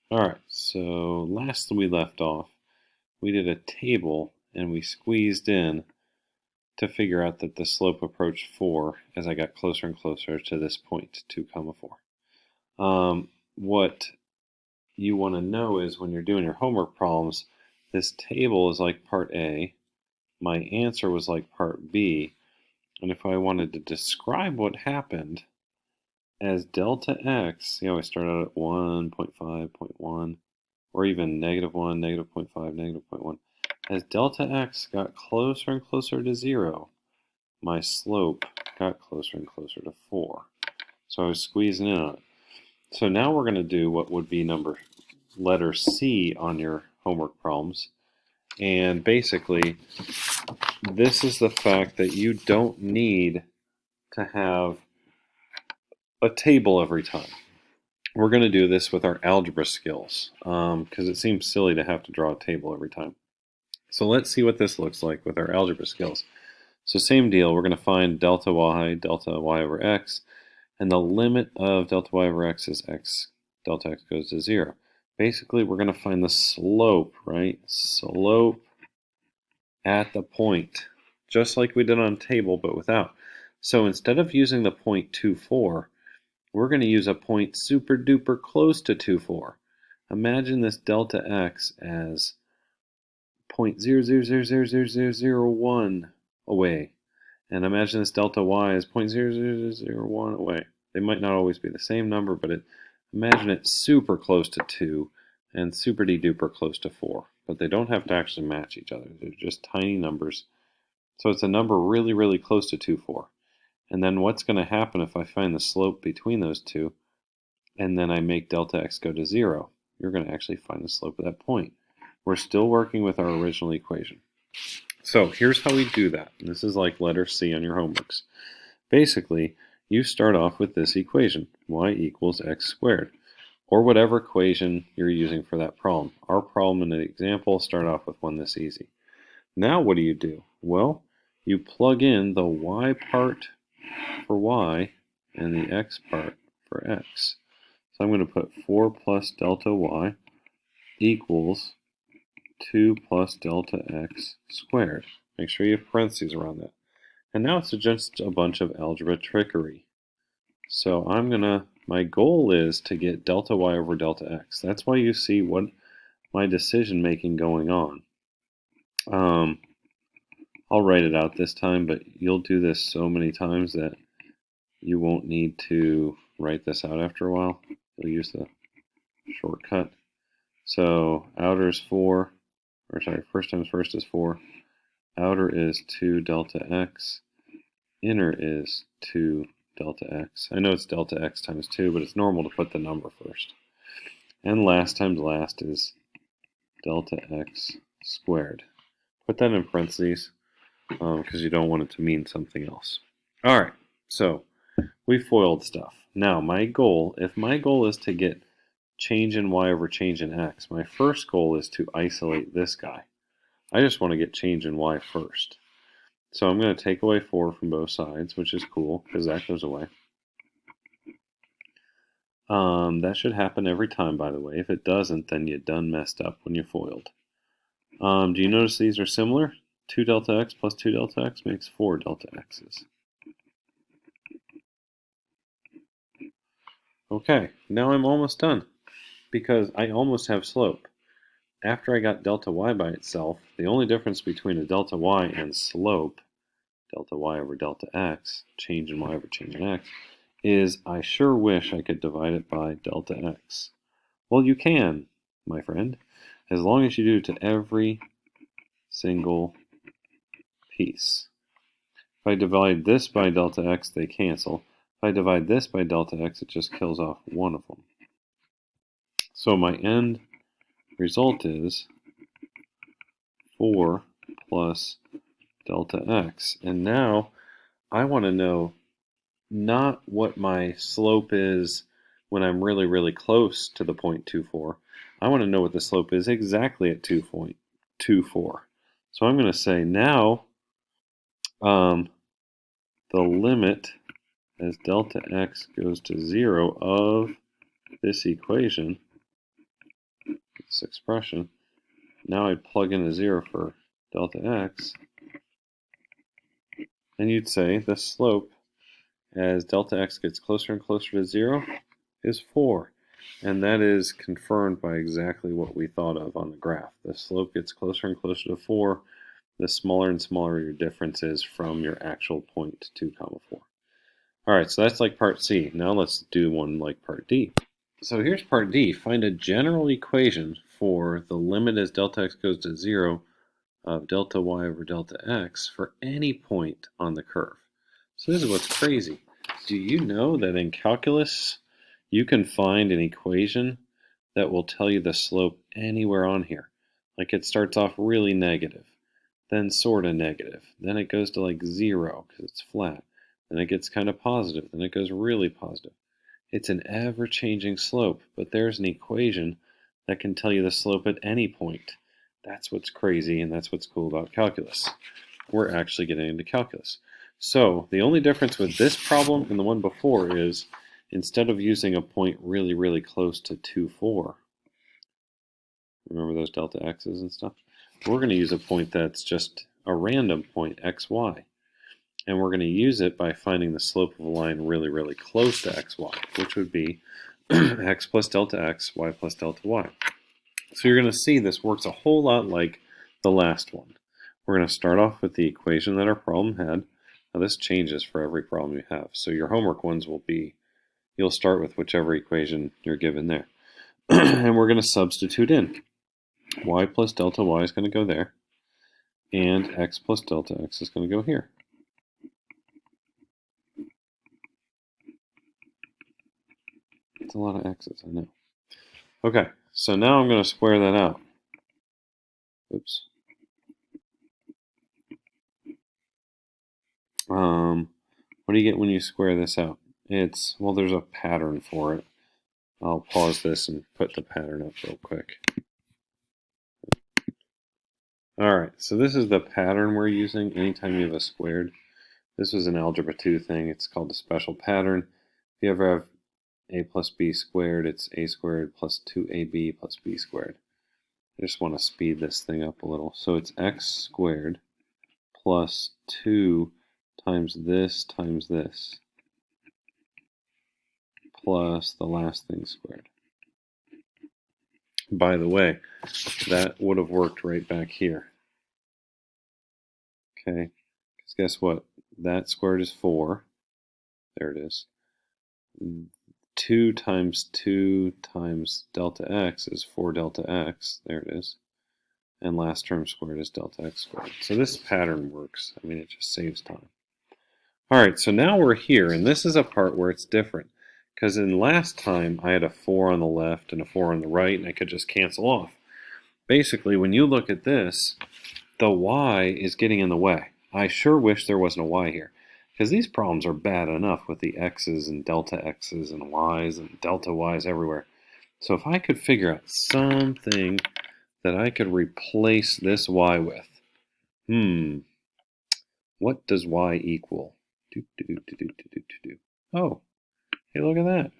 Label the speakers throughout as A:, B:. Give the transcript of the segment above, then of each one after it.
A: All right, so last we left off, we did a table and we squeezed in to figure out that the slope approached 4 as I got closer and closer to this point, 2 comma 4. What you want to know is when you're doing your homework problems, this table is like part A, my answer was like part B, and if I wanted to describe what happened as delta x, I start out at 1.5, 0.1, or even -1, -0.5, -0.1. As delta x got closer and closer to 0, my slope got closer and closer to 4. So I was squeezing in on it. So now we're going to do what would be letter C on your homework problems. And basically, this is the fact that you don't need to have a table every time. We're going to do this with our algebra skills because it seems silly to have to draw a table every time. So let's see what this looks like with our algebra skills. So same deal, we're going to find delta y over x, and the limit of delta y over x is x, delta x goes to 0. Basically, we're going to find the slope, right? Slope at the point, just like we did on table, but without. So instead of using the point 24, we're going to use a point super duper close to 24. Imagine this delta x as 0.00000001 away. And imagine this delta y is 0.0001 away. They might not always be the same number, but imagine it super close to 2 and super duper close to 4. But they don't have to actually match each other. They're just tiny numbers. So it's a number really, really close to 2, 4. And then what's going to happen if I find the slope between those two and then I make delta x go to 0? You're going to actually find the slope of that point. We're still working with our original equation. So here's how we do that. This is like letter C on your homeworks. Basically, you start off with this equation, y equals x squared, or whatever equation you're using for that problem. Our problem in the example started off with one this easy. Now what do? Well, you plug in the y part for y and the x part for x. So I'm going to put 4 plus delta y equals 2 plus delta x squared. Make sure you have parentheses around that. And now it's just a bunch of algebra trickery. So my goal is to get delta y over delta x. That's why you see what my decision making going on. I'll write it out this time, but you'll do this so many times that you won't need to write this out after a while. You'll use the shortcut. So outer is 4, or sorry, first times first is 4. Outer is 2 delta x. Inner is 2 delta x. I know it's delta x times 2, but it's normal to put the number first. And last times last is delta x squared. Put that in parentheses because you don't want it to mean something else. All right, so we foiled stuff. Now if my goal is to get change in y over change in x, my first goal is to isolate this guy. I just want to get change in y first. So I'm going to take away 4 from both sides, which is cool because that goes away. That should happen every time, by the way. If it doesn't, then you done messed up when you foiled. Do you notice these are similar? 2 delta x plus 2 delta x makes 4 delta x's. Okay, now I'm almost done because I almost have slope. After I got delta y by itself, the only difference between a delta y and slope, delta y over delta x, change in y over change in x, is I sure wish I could divide it by delta x. Well, you can, my friend, as long as you do it to every single piece. If I divide this by delta x, they cancel. If I divide this by delta x, it just kills off one of them. So my end result is 4 plus delta x. And now I want to know not what my slope is when I'm really, really close to the 0.24. I want to know what the slope is exactly at 2.24. So I'm going to say now the limit as delta x goes to 0 of this equation this expression. Now I'd plug in a 0 for delta x, and you'd say the slope as delta x gets closer and closer to 0 is 4. And that is confirmed by exactly what we thought of on the graph. The slope gets closer and closer to 4, the smaller and smaller your difference is from your actual point 2, 4. Alright, so that's like part C. Now let's do one like part D. So here's part D. Find a general equation for the limit as delta x goes to 0 of delta y over delta x for any point on the curve. So this is what's crazy. Do you know that in calculus you can find an equation that will tell you the slope anywhere on here? Like it starts off really negative, then sort of negative, then it goes to like 0 because it's flat, then it gets kind of positive, then it goes really positive. It's an ever-changing slope, but there's an equation that can tell you the slope at any point. That's what's crazy, and that's what's cool about calculus. We're actually getting into calculus. So the only difference with this problem and the one before is instead of using a point really, really close to 2, 4, remember those delta x's and stuff? We're going to use a point that's just a random point, x, y. And we're going to use it by finding the slope of a line really, really close to xy, which would be x plus delta x, y plus delta y. So you're going to see this works a whole lot like the last one. We're going to start off with the equation that our problem had. Now this changes for every problem you have. So your homework ones will be, you'll start with whichever equation you're given there. And we're going to substitute in. Y plus delta y is going to go there. And x plus delta x is going to go here. It's a lot of x's, I know. Okay, so now I'm going to square that out. Oops. What do you get when you square this out? It's, well, there's a pattern for it. I'll pause this and put the pattern up real quick. Alright, so this is the pattern we're using anytime you have a squared. This was an Algebra 2 thing. It's called a special pattern. If you ever have a plus b squared, it's a squared plus 2ab plus b squared. I just want to speed this thing up a little. So it's x squared plus 2 times this plus the last thing squared. By the way, that would have worked right back here. Okay, because guess what? That squared is 4. There it is. 2 times delta x is 4 delta x. There it is. And last term squared is delta x squared. So this pattern works. I mean, it just saves time. All right, so now we're here, and this is a part where it's different. Because in last time, I had a 4 on the left and a 4 on the right, and I could just cancel off. Basically, when you look at this, the y is getting in the way. I sure wish there wasn't a y here. Because these problems are bad enough with the x's and delta x's and y's and delta y's everywhere. So if I could figure out something that I could replace this y with, what does y equal? Oh, hey, look at that.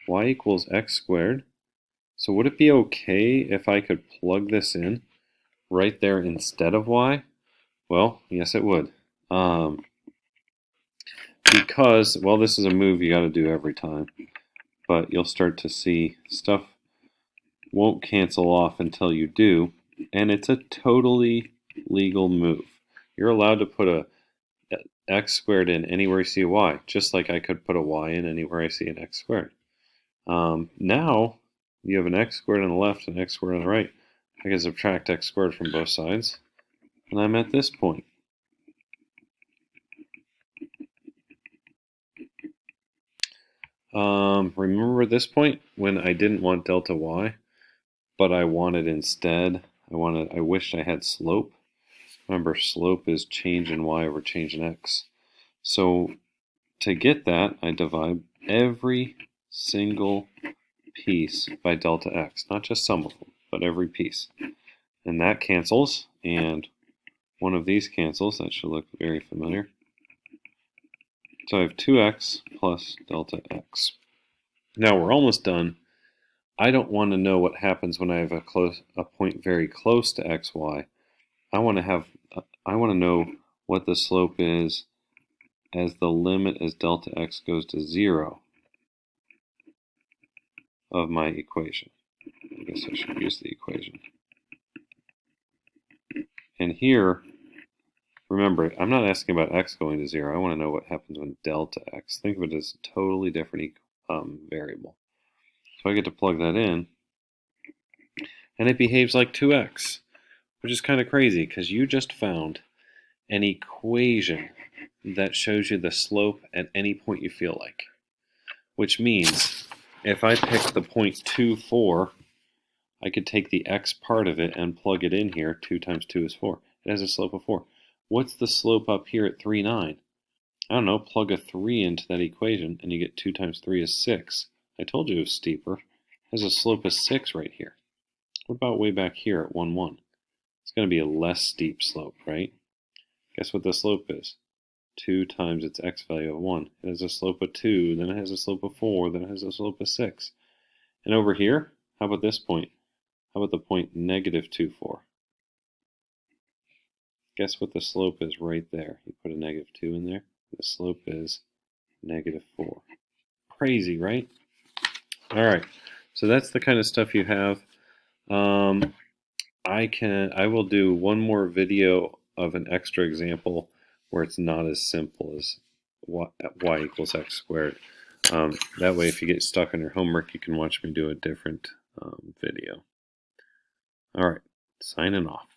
A: Y equals x squared. So would it be okay if I could plug this in right there instead of y? Well, yes it would. Because, well, this is a move you got to do every time. But you'll start to see stuff won't cancel off until you do. And it's a totally legal move. You're allowed to put a x squared in anywhere you see a y, just like I could put a y in anywhere I see an x squared. Now, you have an x squared on the left and an x squared on the right. I can subtract x squared from both sides, and I'm at this point. Remember this point when I didn't want delta y, but I wanted instead, I wished I had slope. Remember, slope is change in y over change in x. So to get that, I divide every single piece by delta x, not just some of them, but every piece. And that cancels, and one of these cancels. That should look very familiar. So I have 2x plus delta x. Now we're almost done. I don't want to know what happens when I have a point very close to xy. I want to know what the slope is as the limit as delta x goes to 0 of my equation. I guess I should use the equation. And here, remember, I'm not asking about x going to 0. I want to know what happens when delta x. Think of it as a totally different variable. So I get to plug that in, and it behaves like 2x, which is kind of crazy because you just found an equation that shows you the slope at any point you feel like. Which means if I pick the point 2, 4, I could take the x part of it and plug it in here. 2 times 2 is 4. It has a slope of 4. What's the slope up here at 3, 9? I don't know, plug a 3 into that equation and you get 2 times 3 is 6. I told you it was steeper. It has a slope of 6 right here. What about way back here at 1, 1? It's going to be a less steep slope, right? Guess what the slope is? 2 times its x value of 1. It has a slope of 2, then it has a slope of 4, then it has a slope of 6. And over here, how about this point? How about the point negative 2, 4? Guess what the slope is right there? You put a negative 2 in there. The slope is negative 4. Crazy, right? All right, so that's the kind of stuff you have. I will do one more video of an extra example where it's not as simple as y equals x squared. That way, if you get stuck on your homework, you can watch me do a different video. All right, signing off.